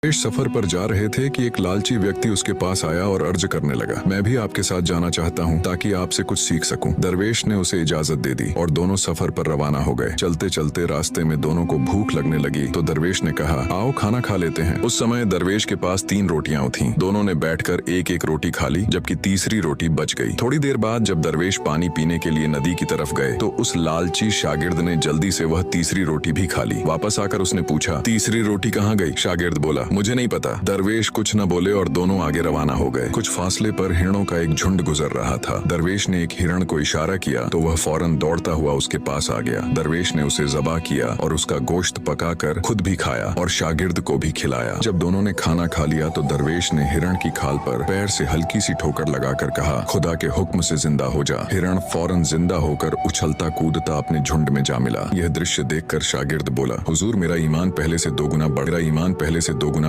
दरवेश सफर पर जा रहे थे कि एक लालची व्यक्ति उसके पास आया और अर्ज करने लगा, मैं भी आपके साथ जाना चाहता हूँ ताकि आपसे कुछ सीख सकूं। दरवेश ने उसे इजाजत दे दी और दोनों सफर पर रवाना हो गए। चलते चलते रास्ते में दोनों को भूख लगने लगी तो दरवेश ने कहा, आओ खाना खा लेते हैं। उस समय दरवेश के पास 3 रोटियां थीं। दोनों ने बैठकर एक एक रोटी खा ली, जबकि तीसरी रोटी बच गई। थोड़ी देर बाद जब दरवेश पानी पीने के लिए नदी की तरफ गए तो उस लालची शागिर्द ने जल्दी से वह तीसरी रोटी भी खा ली। वापस आकर उसने पूछा, तीसरी रोटी कहाँ गई? शागिर्द बोला, मुझे नहीं पता। दरवेश कुछ न बोले और दोनों आगे रवाना हो गए। कुछ फासले पर हिरणों का एक झुंड गुजर रहा था। दरवेश ने एक हिरण को इशारा किया तो वह फौरन दौड़ता हुआ उसके पास आ गया। दरवेश ने उसे ज़बा किया और उसका गोश्त पकाकर खुद भी खाया और शागिर्द को भी खिलाया। जब दोनों ने खाना खा लिया तो दरवेश ने हिरण की खाल पर पैर से हल्की सी ठोकर लगाकर कहा, खुदा के हुक्म से जिंदा हो जा। हिरण फौरन जिंदा होकर उछलता कूदता अपने झुंड में जा मिला। यह दृश्य देखकर शागिर्द बोला, हुजूर मेरा ईमान पहले से दोगुना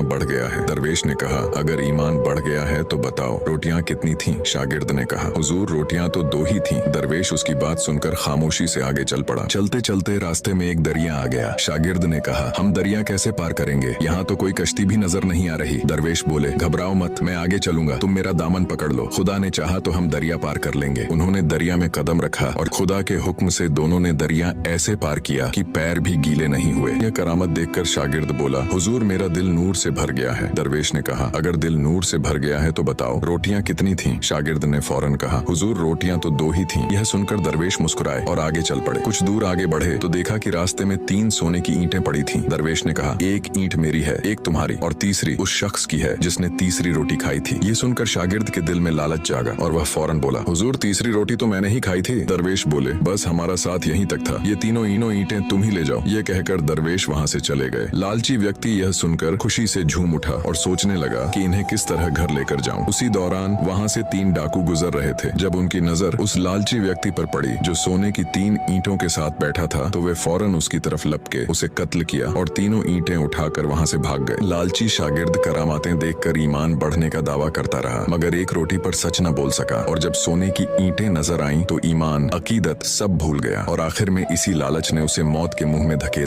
बढ़ गया है। दरवेश ने कहा, अगर ईमान बढ़ गया है तो बताओ रोटियां कितनी थीं? शागिर्द ने कहा, हुजूर रोटियां तो 2 ही थीं। दरवेश उसकी बात सुनकर खामोशी से आगे चल पड़ा। चलते चलते रास्ते में एक दरिया आ गया। शागिर्द ने कहा, हम दरिया कैसे पार करेंगे? यहाँ तो कोई कश्ती भी नजर नहीं आ रही। दरवेश बोले, घबराओ मत, मैं आगे चलूंगा, तुम मेरा दामन पकड़ लो। खुदा ने चाहा तो हम दरिया पार कर लेंगे। उन्होंने दरिया में कदम रखा और खुदा के हुक्म से दोनों ने दरिया ऐसे पार किया कि पैर भी गीले नहीं हुए। यह करामत देखकर शागिर्द बोला, हुजूर मेरा दिल नूर से भर गया है। दरवेश ने कहा, अगर दिल नूर से भर गया है तो बताओ रोटियां कितनी थीं? शागिर्द ने फौरन कहा, हुजूर रोटियां तो 2 ही थीं। यह सुनकर दरवेश मुस्कुराए और आगे चल पड़े। कुछ दूर आगे बढ़े तो देखा कि रास्ते में 3 सोने की ईंटें पड़ी थीं। दरवेश ने कहा, एक ईंट मेरी है, एक तुम्हारी और तीसरी उस शख्स की है जिसने तीसरी रोटी खाई थी। ये सुनकर शागिर्द के दिल में लालच जागा और वह फौरन बोला, हुजूर तीसरी रोटी तो मैंने ही खाई थी। दरवेश बोले, बस हमारा साथ यहीं तक था, ये तीनों ईंटें तुम ही ले जाओ। ये कहकर दरवेश वहाँ से चले गए। लालची व्यक्ति यह सुनकर खुशी से झूम उठा और सोचने लगा कि इन्हें किस तरह घर लेकर जाऊं। उसी दौरान वहां से 3 डाकू गुजर रहे थे। जब उनकी नजर उस लालची व्यक्ति पर पड़ी जो सोने की 3 ईंटों के साथ बैठा था तो वे फौरन उसकी तरफ लपके उसे कत्ल किया और तीनों ईंटें उठाकर वहां से भाग गए। लालची शागिर्द करामातें देखकर ईमान बढ़ने का दावा करता रहा, मगर एक रोटी पर सच न बोल सका और जब सोने की ईंटें नजर आईं तो ईमान, अकीदत सब भूल गया और आखिर में इसी लालच ने उसे मौत के मुंह में धकेल